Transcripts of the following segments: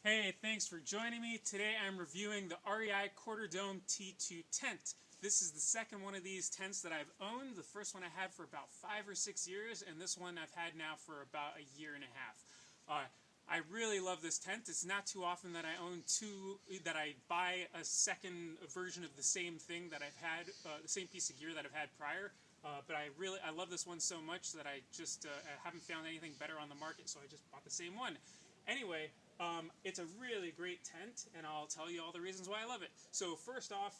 Hey, thanks for joining me. Today I'm reviewing the REI Quarter Dome T2 tent. This is the second one of these tents that I've owned. The first one I had for about 5 or 6 years, and this one I've had now for about a year and a half. I really love this tent. It's not too often that I buy a second version of the same thing that I've had, the same piece of gear that I've had prior. But I love this one so much that I just haven't found anything better on the market, so I just bought the same one. Anyway, it's a really great tent, and I'll tell you all the reasons why I love it. So first off,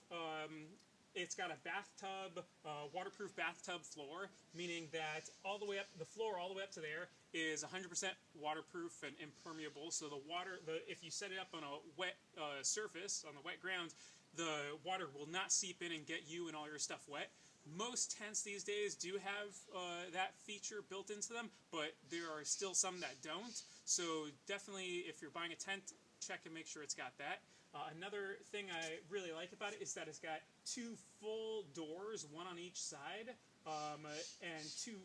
it's got a bathtub, waterproof bathtub floor, meaning that the floor all the way up to there is 100% waterproof and impermeable. So if you set it up on a wet surface, on the wet ground, the water will not seep in and get you and all your stuff wet. Most tents these days do have that feature built into them, but there are still some that don't. So definitely, if you're buying a tent, check and make sure it's got that. Another thing I really like about it is that it's got two full doors, one on each side, and two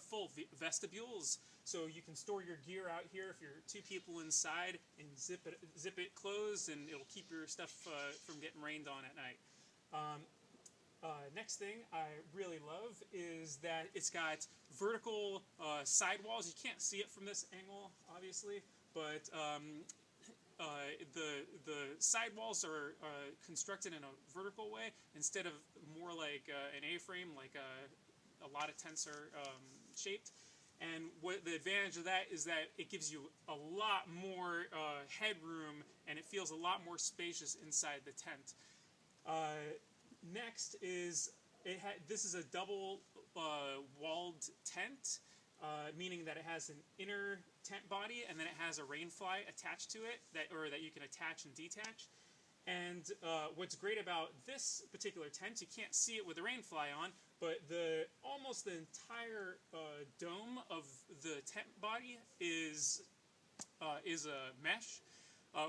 full vestibules. So you can store your gear out here if you're two people inside, and zip it closed, and it'll keep your stuff from getting rained on at night. Next thing I really love is that it's got vertical sidewalls. You can't see it from this angle, obviously, but the sidewalls are constructed in a vertical way instead of more like an A-frame, like a lot of tents are shaped. And what the advantage of that is that it gives you a lot more headroom, and it feels a lot more spacious inside the tent. Next is this is a double walled tent, meaning that it has an inner tent body and then it has a rainfly attached to it that you can attach and detach. And what's great about this particular tent, you can't see it with the rainfly on, but almost the entire dome of the tent body is a mesh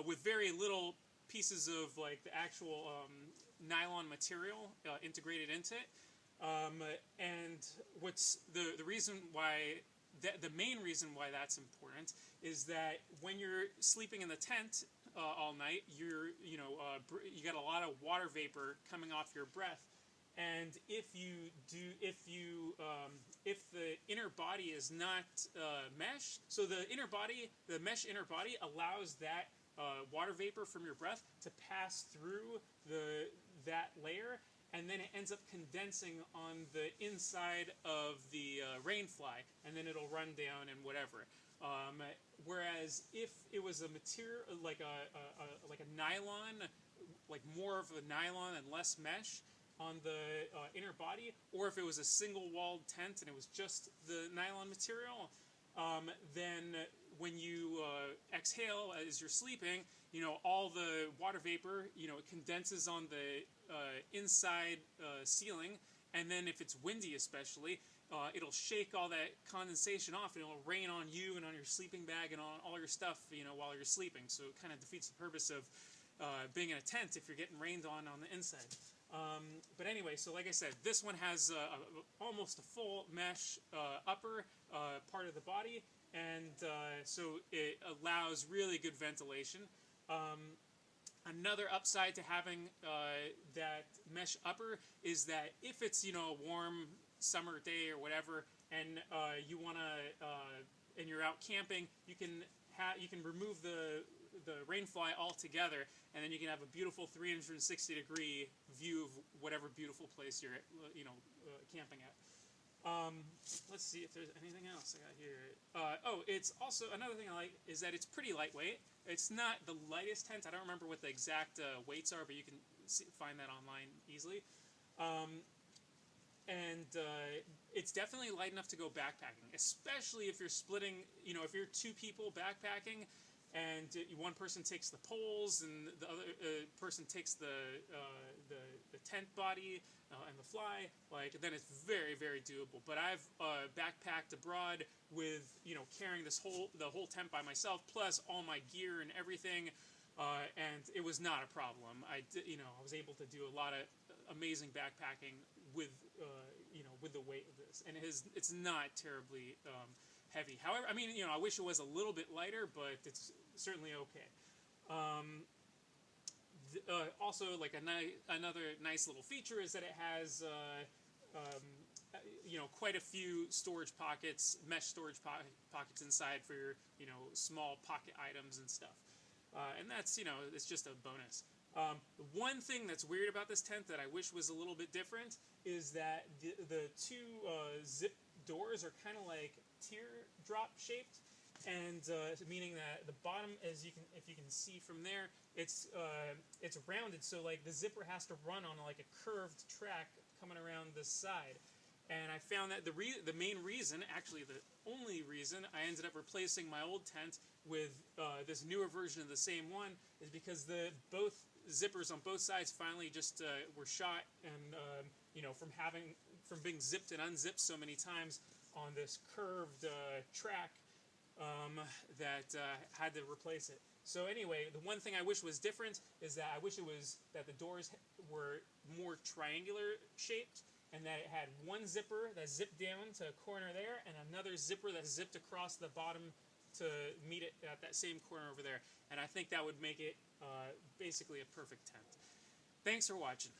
with very little pieces of like the actual nylon material integrated into it. And what's the reason why the main reason why that's important is that when you're sleeping in the tent all night, you got a lot of water vapor coming off your breath, and if the inner body is not mesh, so the mesh inner body allows that water vapor from your breath to pass through that layer, and then it ends up condensing on the inside of the rainfly, and then it'll run down and whatever. Whereas if it was a material like a nylon, like more of a nylon and less mesh on the inner body, or if it was a single walled tent and it was just the nylon material, then when you exhale as you're sleeping, all the water vapor, it condenses on the inside ceiling, and then if it's windy especially, it'll shake all that condensation off, and it'll rain on you and on your sleeping bag and on all your stuff, while you're sleeping. So it kind of defeats the purpose of being in a tent if you're getting rained on the inside. But anyway, so like I said, this one has almost a full mesh upper part of the body, and so it allows really good ventilation. Another upside to having that mesh upper is that if it's a warm summer day or whatever, and you and you're out camping, you can remove the rainfly altogether, and then you can have a beautiful 360-degree view of whatever beautiful place you're camping at. Let's see if there's anything else I got here. It's also another thing I like is that it's pretty lightweight. It's not the lightest tent. I don't remember what the exact weights are, but you can find that online easily. And it's definitely light enough to go backpacking, especially if you're splitting. If you're two people backpacking, and one person takes the poles and the other person takes the tent body and the fly, then it's very, very doable. But I've backpacked abroad with carrying the whole tent by myself, plus all my gear and everything, and it was not a problem. I was able to do a lot of amazing backpacking with the weight of this, and it's not terribly heavy. However, I wish it was a little bit lighter, but it's certainly okay. Also, like another nice little feature is that it has quite a few storage pockets, mesh storage pockets inside for your small pocket items and stuff. And that's it's just a bonus. The one thing that's weird about this tent that I wish was a little bit different is that the two zip doors are kind of like teardrop shaped, and meaning that the bottom, if you can see from there, it's rounded, so like the zipper has to run on like a curved track coming around the side. And I found that the main reason, actually the only reason, I ended up replacing my old tent with this newer version of the same one is because both zippers on both sides finally just were shot, and from being zipped and unzipped so many times on this curved track that had to replace it. So anyway, the one thing I wish was different is that I wish that the doors were more triangular shaped, and that it had one zipper that zipped down to a corner there, and another zipper that zipped across the bottom to meet it at that same corner over there. And I think that would make it basically a perfect tent. Thanks for watching.